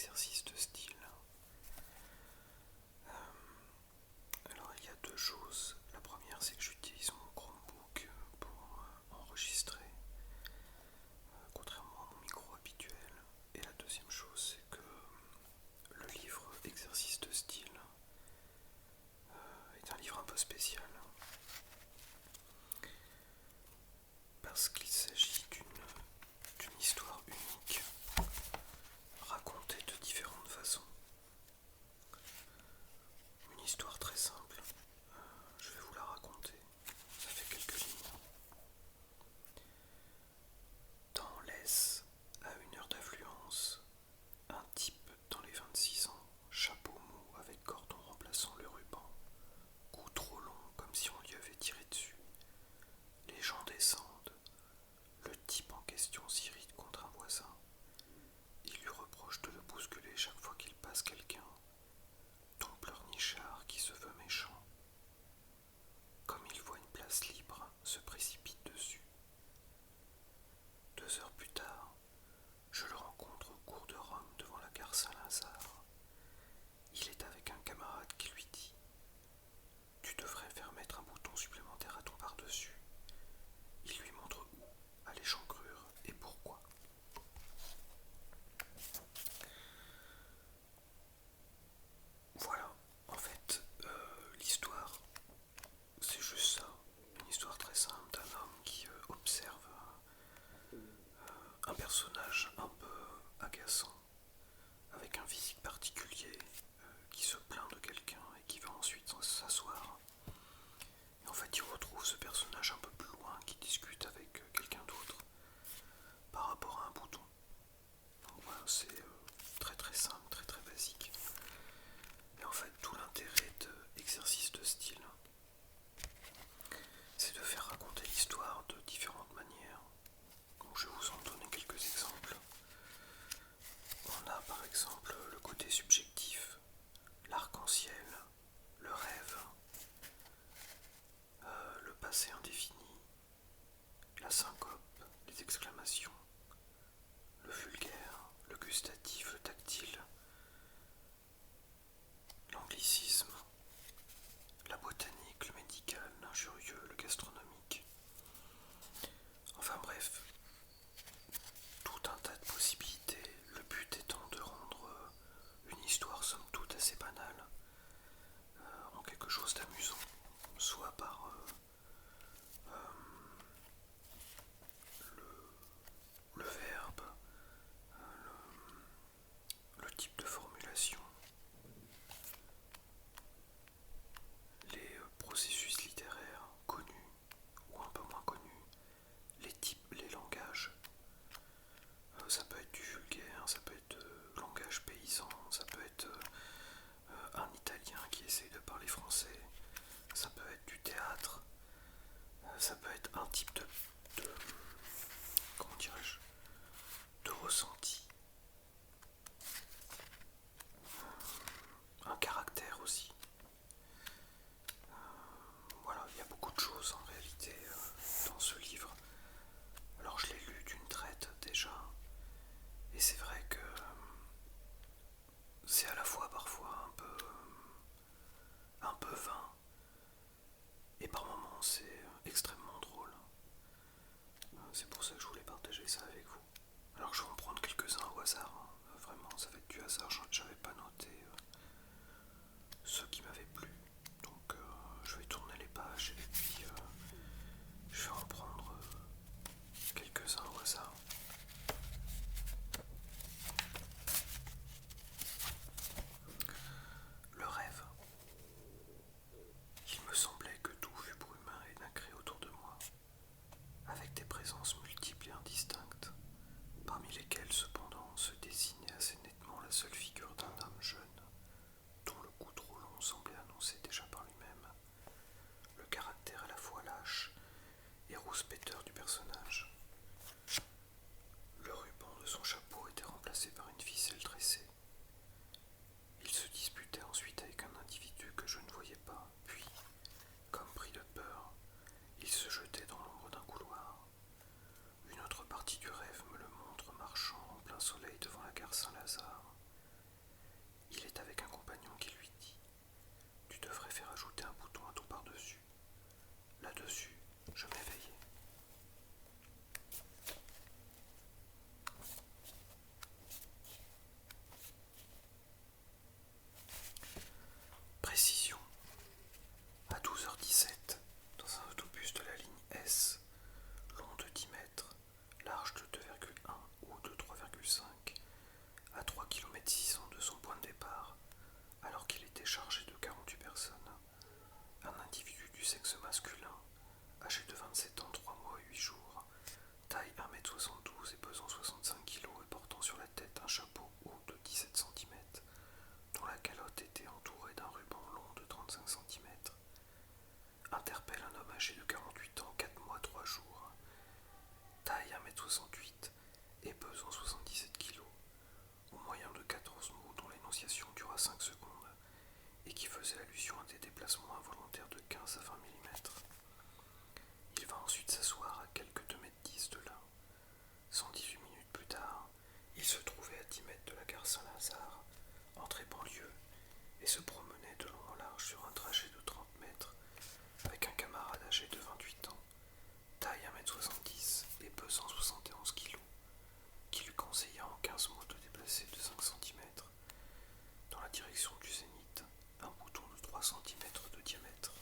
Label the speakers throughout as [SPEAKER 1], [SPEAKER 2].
[SPEAKER 1] exercice de style. Alors il y a deux choses. La première, c'est que j'utilise mon Chromebook pour enregistrer, contrairement à mon micro habituel. Et la deuxième chose, c'est que le livre Exercice de style est un livre un peu spécial parce qu'il s'agit d'une histoire unique racontée de différentes façons. Une histoire très simple, je vais vous la raconter, ça fait quelques lignes. Dans l'Est, à une heure d'affluence, un type dans les 26 ans, chapeau mou avec cordon remplaçant le ruban, cou trop long comme si on lui avait tiré dessus. Les gens descendent, le type en question s'irrite contre un voisin. Il lui reproche de le bousculer chaque fois qu'il passe quelqu'un, dont pleurnichard qui se veut méchant. Comme il voit une place libre, se précipite dessus. 2 heures plus tard, je le rencontre au cours de Rome devant la gare Saint-Lazare. Il est avec un camarade qui lui dit « Tu devrais faire mettre un bouton supplémentaire à ton par-dessus. » Il lui montre où, à l'échancrure, et pourquoi. Voilà, en fait, l'histoire, c'est juste ça. Une histoire très simple d'un homme qui observe un personnage un peu agaçant, avec un physique particulier, qui se plaint de quelqu'un et qui va ensuite s'asseoir. Et en fait, il retrouve ce personnage un peu plus loin qui discute avec quelqu'un d'autre par rapport à un bouton. Donc voilà, c'est très très simple, très très basique. Et en fait, tout l'intérêt de l'exercice de style, c'est de faire raconter l'histoire de différentes manières. Donc je vais vous en donner quelques exemples. On a par exemple le côté subjectif, l'arc-en-ciel, le rêve, le passé indéfini, la syncope, les exclamations, le vulgaire, le gustatif, le tactile, l'anglicisme, la botanique, le médical, l'injurieux, le gastronomique. Enfin bref, tout un tas de possibilités, le but étant de rendre une histoire somme toute assez banale en quelque chose d'amusant, soit par le verbe, le type de formulation, les processus littéraires connus ou un peu moins connus, les types, les langages. Ça peut être du vulgaire, ça peut être langage paysan, ça peut être un Italien qui essaye de parler français, ça peut être du théâtre, ça peut être un type de comment dirais-je, de ressenti, un caractère aussi. Voilà, il y a beaucoup de choses en réalité dans ce livre. Alors je l'ai lu d'une traite déjà, et c'est vrai que c'est à la fois parfois un peu vain, et par moments c'est extrêmement drôle. C'est pour ça que je voulais partager ça avec vous. Alors je vais en prendre quelques-uns au hasard, hein. Vraiment ça va être du hasard, j'avais pas noté ceux qui m'avaient plu. Donc je vais tourner les pages et puis je vais en prendre quelques-uns au hasard. Le rêve. Il me semblait que tout fut brumeux et nacré autour de moi, avec des présences multiples et indistinctes, parmi lesquelles cependant se dessinait assez nettement la seule figure d'un homme jeune, dont le cou trop long semblait annoncer déjà par lui-même le caractère à la fois lâche et rouspéteur du personnage. Le ruban de son chapeau était remplacé par une ficelle tressée. Il se disputait ensuite avec un individu que je ne voyais pas, puis, comme pris de peur, il se jetait dans l'ombre d'un couloir. Une autre partie du rêve me le montre marchant en plein soleil devant la gare Saint-Lazare. chargé de 48 personnes. Un individu du sexe masculin, âgé de 27 ans, 3 mois et 8 jours, taille 1m72 et pesant 65 kg et portant sur la tête un chapeau haut de 17 cm, dont la calotte était entourée d'un ruban long de 35 cm, interpelle un homme âgé de 48 ans, 4 mois, 3 jours, taille 1m68 et pesant 77 kg, au moyen de 14 mots dont l'énonciation dura 5 secondes et qui faisait allusion à des déplacements involontaires de 15 à 20 mm. Il va ensuite s'asseoir à quelques 2,10 m de là. 118 minutes plus tard, il se trouvait à 10 mètres de la gare Saint-Lazare, entrée banlieue, et se promenait de long en large sur un trajet de 30 mètres avec un camarade âgé de 28 ans, taille 1m70 et pesant 71 kg, qui lui conseilla en 15 mots de déplacer de 5 cm dans la direction du zénith un bouton de 3 cm de diamètre.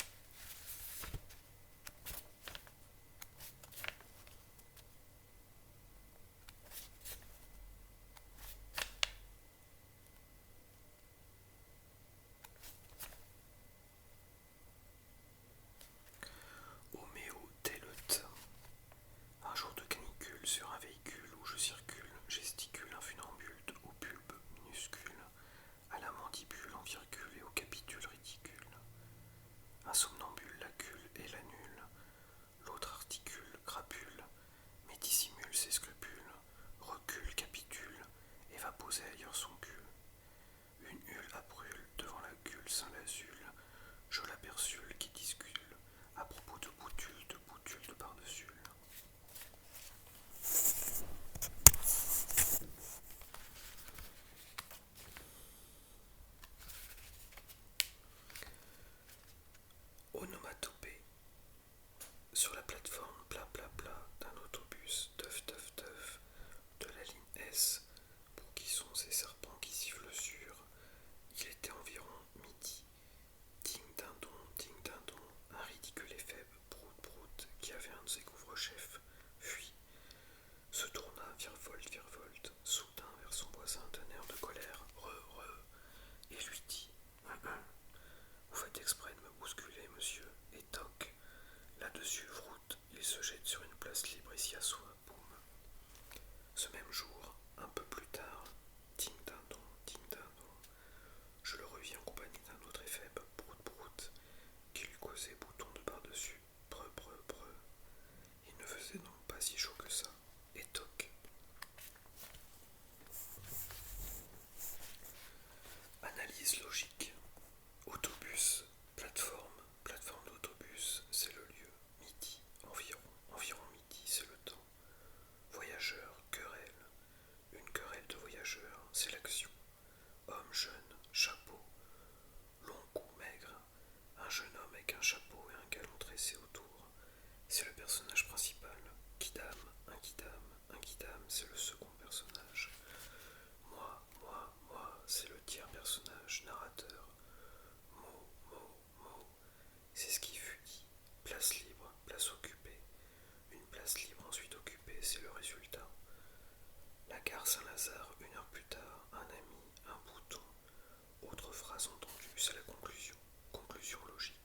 [SPEAKER 1] Homéotéleute. Un jour de canicule sur un véhicule où je circule, gesticule un funambule au bulbe minuscule, à la mandibule en virgule et au capitule ridicule. Un somnambule lacule et l'annule, l'autre articule, crapule, mais dissimule ses scrupules, recule, capitule, et va poser ailleurs son cul. Une hule à brûle devant la gueule Saint-Lazule, je l'aperçule qui discule à propos de boutule de par-dessus. Onomatopée. Sur la plateforme pla pla pla d'un autobus teuf teuf teuf de la ligne S, pour qui sont ces serpents qui sifflent sur, il était environ midi. Ding dindon, un ridicule et faible prout prout qui avait un de ses couvre-chefs fuit, se tourna virevolte, soudain vers son voisin d'un air de colère, et lui dit vous faites exprès de me bousculer, monsieur, et toc, là-dessus, vroute, il se jette sur une place libre et s'y assoit, boum. Ce même jour, un peu plus tard, ding dindon, je le revis en compagnie d'un autre éphèbe, prout, qui lui causait bouton de par-dessus, preu. Il ne faisait donc pas si chaud que ça, et toc. Analyse logique. Autobus, plateforme d'autobus, c'est le lieu. Midi, environ midi, c'est le temps. Voyageurs, querelle. Une querelle de voyageurs, c'est l'action. Homme jeune, chapeau. Long cou maigre. Un jeune homme avec un chapeau et un galon tressé autour. C'est le personnage principal. Kidam, un kidam, c'est le second personnage. Moi, c'est le tiers personnage, narrateur. Mot, c'est ce qui fut dit. Place libre, place occupée. Une place libre ensuite occupée, c'est le résultat. La gare Saint-Lazare, 1 heure plus tard, un ami, un bouton. Autre phrase entendue, c'est la conclusion. Conclusion logique.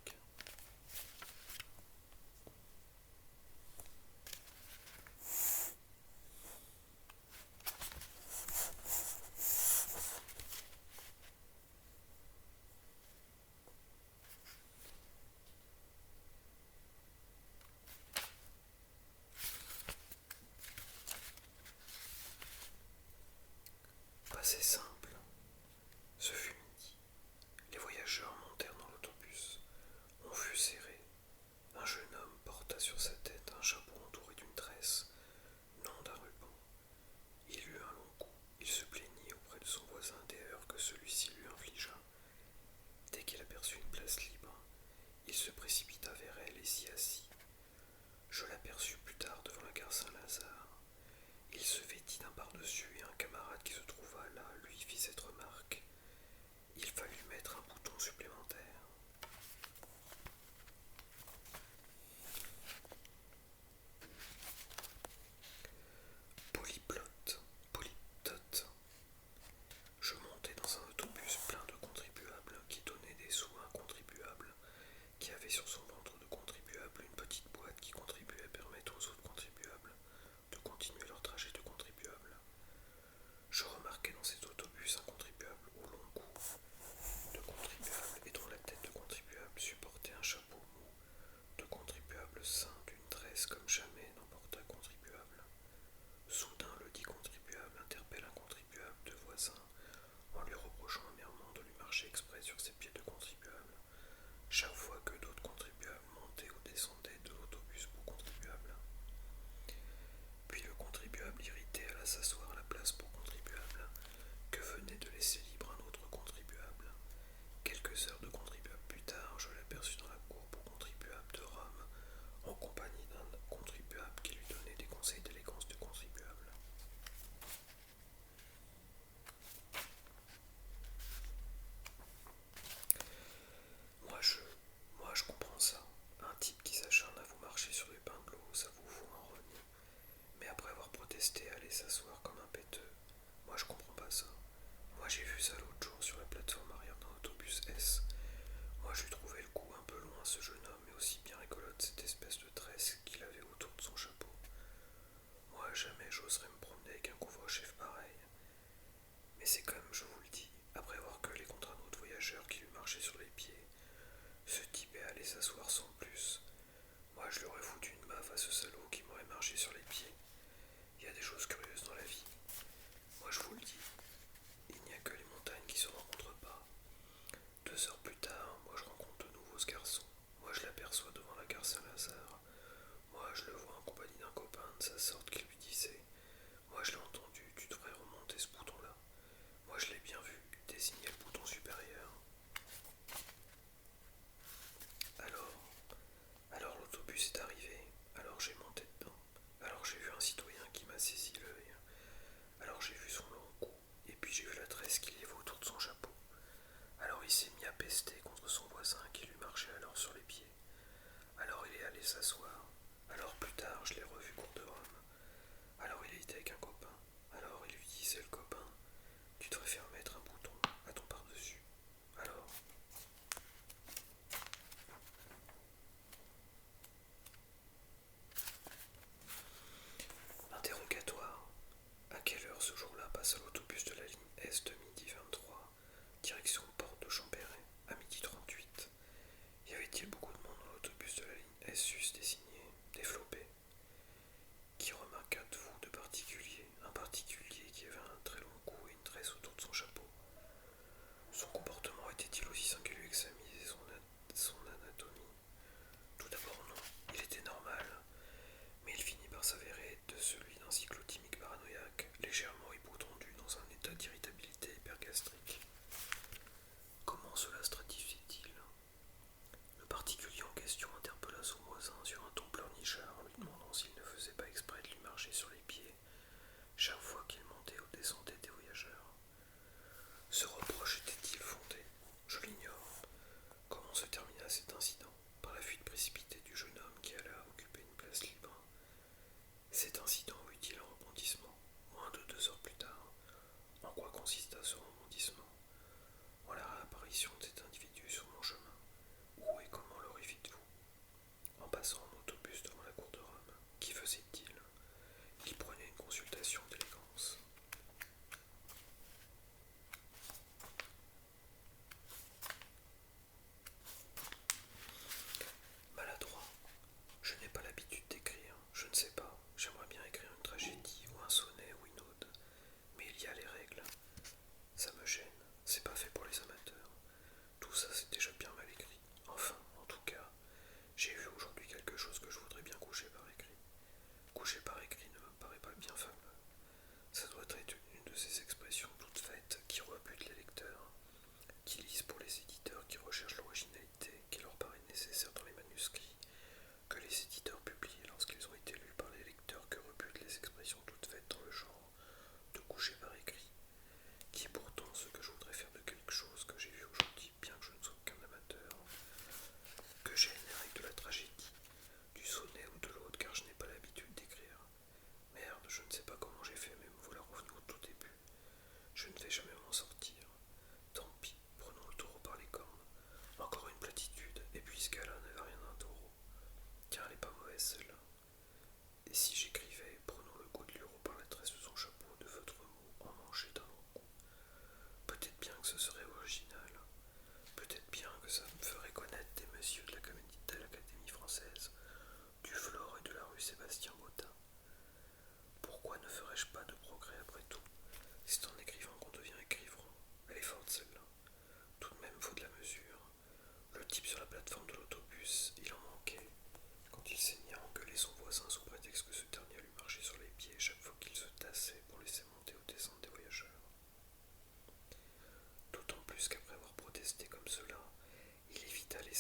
[SPEAKER 1] Passé simple. Ce fut midi. Les voyageurs montèrent dans l'autobus. On fut serré. Un jeune homme porta sur sa tête un chapeau entouré d'une tresse, non d'un ruban. Il eut un long coup. Il se plaignit auprès de son voisin des heurts que celui-ci lui infligea. Dès qu'il aperçut une place libre, il se précipita vers elle et s'y assit. Je l'aperçus plus tard devant la gare Saint-Lazare. Il se vêtit d'un par-dessus et un camarade qui se trouva là lui fit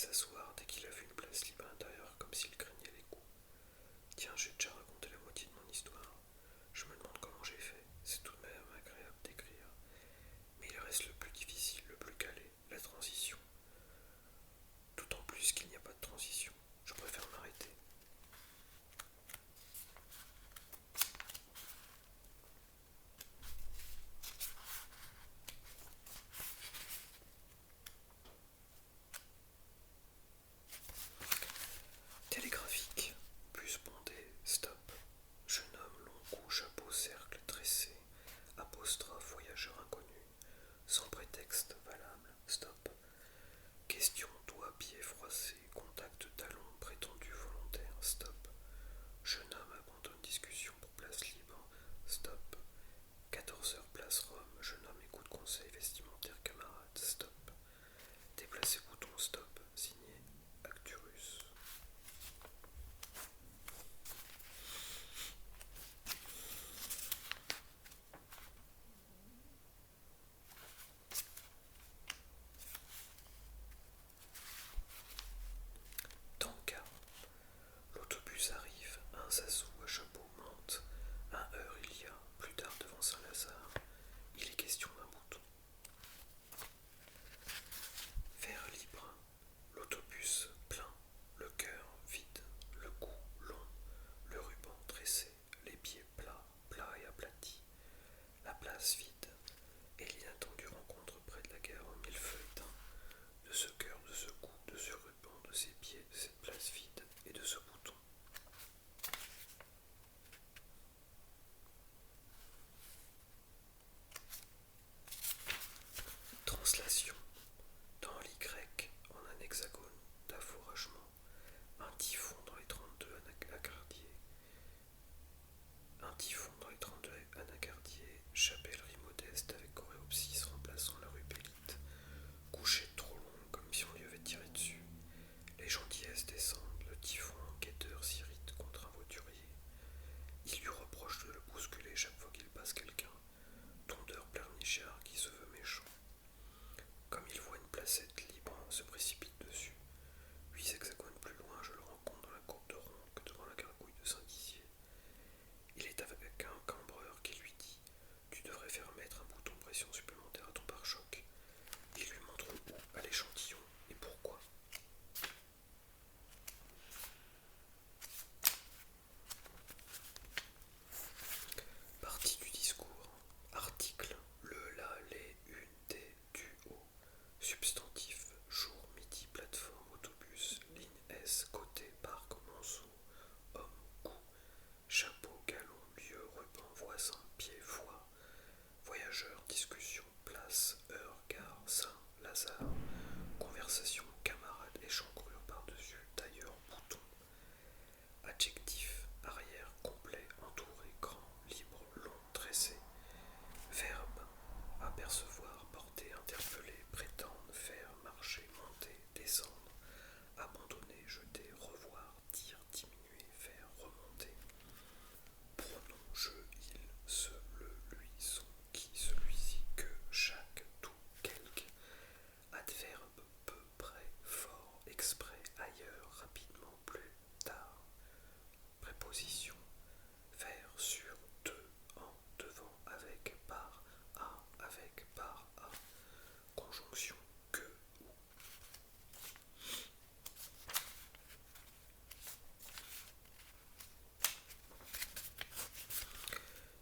[SPEAKER 1] s'asseoir dès qu'il a vu une place libre à l'intérieur, comme s'il craignait les coups. Tiens, j'ai déjà raconté la moitié de mon histoire. Je me demande comment j'ai fait. C'est tout de même agréable d'écrire. Mais il reste le plus difficile, le plus calé, la transition. D'autant plus qu'il n'y a pas de transition. Je préfère m'arrêter. Télégraphique, bus bondé, stop. Jeune homme, long cou, chapeau, cercle, tressé, apostrophe, voyageur inconnu. Sans prétexte valable, stop. Question, doigt, pied froissé, contact, talon, prétendu volontaire, stop. Jeune homme abandonne discussion pour place libre, stop. 14 heures place Rome, jeune homme écoute conseil vestimentaire camarade, stop. Déplacer bouton, stop, signé Acturus. Tanka. L'autobus arrive, un zazou à chapeau monte. 1 heure il y a, plus tard devant Saint-Lazare, il est question d'un bouton. Vers libre, l'autobus plein, le cœur vide, le cou long, le ruban tressé, les pieds plats, plats et aplatis, la place vide, et l'inattendue rencontre près de la gare au millefeuille éteint, de ce cœur, de ce cou, de ce ruban, de ces pieds, de cette place vide et de ce bouton. Translation. Dans l'Y, en un hexagone d'affouragement, un typhon dans les 32 anacardiers. Un typhon dans les 32 anacardiers, chapellerie modeste avec coréopsis remplaçant la rue Bélite. Couchée trop longue comme si on lui avait tiré dessus. Les gentillesses descendent, le typhon enquêteur s'irrite contre un voiturier. Il lui reproche de le bousculer chaque fois qu'il passe quelqu'un. Tondeur pleurnichard qui se veut méchant. Comme il voit une placette libre, se précipite dessus. 8 hexagones plus loin, je le rencontre dans la courbe de Ronque devant la gargouille de Saint-Dizier. Il est avec un cambreur qui lui dit « Tu devrais faire mettre un bouton pression supplémentaire à ton pare-choc. » Il lui montre où, à l'échantillon, et pourquoi. Partie du discours. Article. Le, la, les, une, des, du, au. Substantif. Jour, midi, plateforme, autobus, ligne S, côté, parc, monceau. Homme, cou. Chapeau, galon, lieu, ruban, voisin, pied, voix. Voyageur, discussion, place, heure, gare, Saint-Lazare. Conversation, camarade, échancrure par-dessus, tailleur, bouton. Adjectif, arrière, complet, entouré, grand, libre, long, tressé. Verbe, apercevoir, porter, interpeller, prétendre, faire, marcher, monter, descendre, abandonner, jeter, revoir, dire, diminuer, faire, remonter. Pronom, je, il, ce, le, lui, son, qui, celui-ci, que, chaque, tout, quelque. Adverbe, peu, près, fort, exprès, ailleurs, rapidement, plus, tard. Préposition. Vers, sur, de, en, devant, avec, par, à, avec, par, à. Conjonction, que, ou.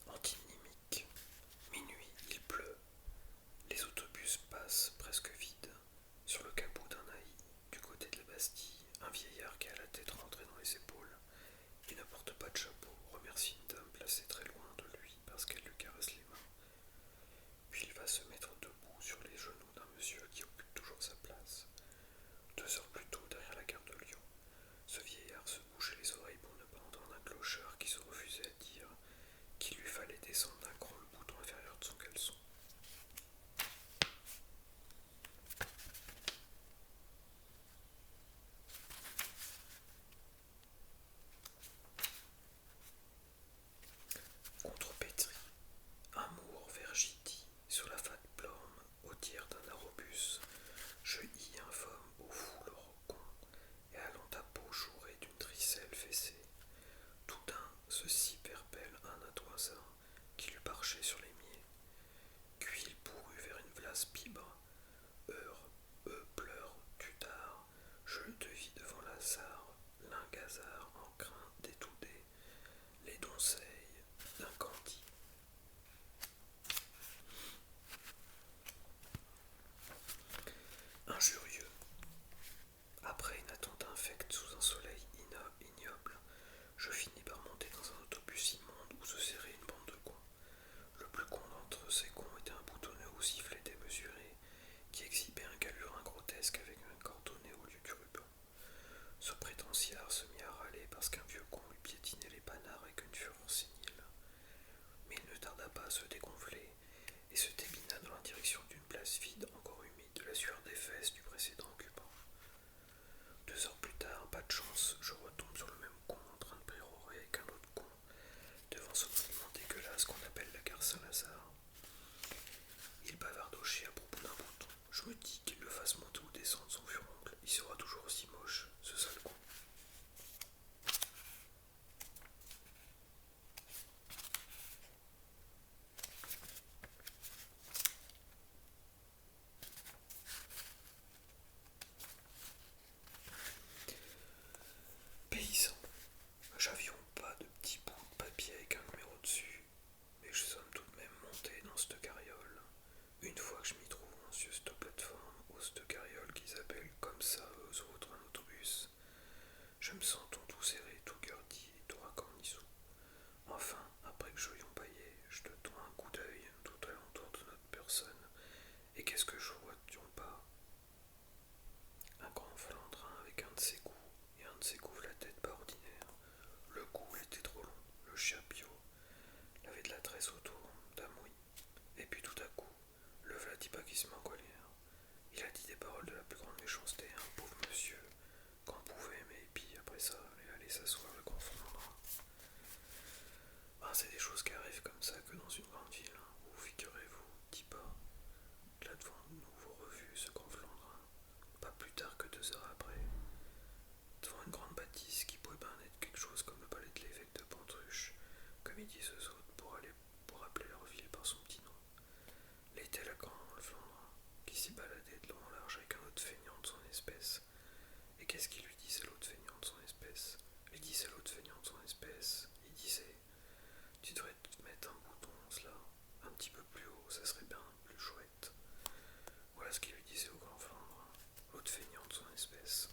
[SPEAKER 1] Antonymique. Minuit, il pleut. Les autobus passent presque vides. Sur le capot d'un haï, du côté de la Bastille, un vieillard qui a la tête rentrée dans les épaules. Il ne porte pas de chapeau, remercie une dame placée très loin de lui parce qu'elle lui caresse les mains. Puis il va se mettre debout sur les genoux d'un monsieur qui occupe toujours sa place. 2 heures plus tôt, derrière la gare de Lyon, ce vieillard se bouchait les oreilles pour ne pas entendre un clochard qui se refusait à dire qu'il lui fallait descendre d'un cran le bouton inférieur de son caleçon. Contrepétrie. Amour Vergiti, sur la fat plorme, au tir d'un arobus, je y informe au foule parchait sur les miers. Puis il courut vers une place pibre. Heure, pleure, tutard, je te vis devant la sarre, l'ingazard en crin détoudé, les donceilles d'un candie. Injurieux. Après une attente infecte sous un soleil ignoble, je finis par monter dans un autobus immonde où se serrait une bande de cons. Le plus con d'entre ces cons était un boutonneux au sifflet démesuré qui exhibait un galurin grotesque avec un cordonnet au lieu du ruban. Ce prétentiaire se mit à râler parce qu'un vieux con lui piétinait les panards avec une fureur sénile. Mais il ne tarda pas à se dégonfler et se débina dans la direction d'une place vide encore humide de la sueur des fesses du précédent occupant. 2 heures plus tard, pas de chance, je retombe sur le même con en train de pérorer avec un autre con devant ce monument dégueulasse qu'on appelle la gare Saint-Lazare. Il bavardochait à propos d'un bouton. Je me dis qu'il le fasse monter ou descendre son furoncle, il sera toujours aussi moche, ce sale con. Paysan. J'avions pas de petits bouts de papier avec un numéro dessus, mais je sommes tout de même monté dans cette carriole. Une fois que je m'y trouve sur cette plateforme, ou cette carriole qu'ils appellent comme ça aux autres un autobus, je me sens tout serré, tout gardi et tout racornissou. Enfin, après que je y'en paillé, je te tourne un coup d'œil tout alentour de notre personne, et qu'est-ce que je vois de pas? Un grand Flandrin avec un de ses coups, et un de ses coups la tête pas ordinaire. Le cou était trop long, le chapiot avait de la tresse autour, d'amouille. Et puis tout à coup, le Vladipa qui se met en colère. Il a dit des paroles de la plus grande méchanceté à un pauvre monsieur, qu'on pouvait, mais puis après ça, aller s'asseoir le confondre. Ben, c'est des choses qui arrivent comme ça que dans une grande ville, où figurez-vous, dit pas, là devant nous vos revues, ce grand Flandrin, pas plus tard que 2 heures après, devant une grande bâtisse qui pouvait bien être quelque chose comme le palais de l'évêque de Pantruche, comme ils disent eux autres pour appeler leur ville par son petit nom. L'était la grande le Flandrin, qui s'y baladait de long en large avec un autre feignant de son espèce. Et qu'est-ce qu'il lui disait l'autre feignant de son espèce? Il disait l'autre feignant de son espèce, il disait tu devrais te mettre un bouton, cela, un petit peu plus haut, ça serait bien plus chouette. Voilà ce qu'il lui disait au grand Flandrin, l'autre feignant de son espèce.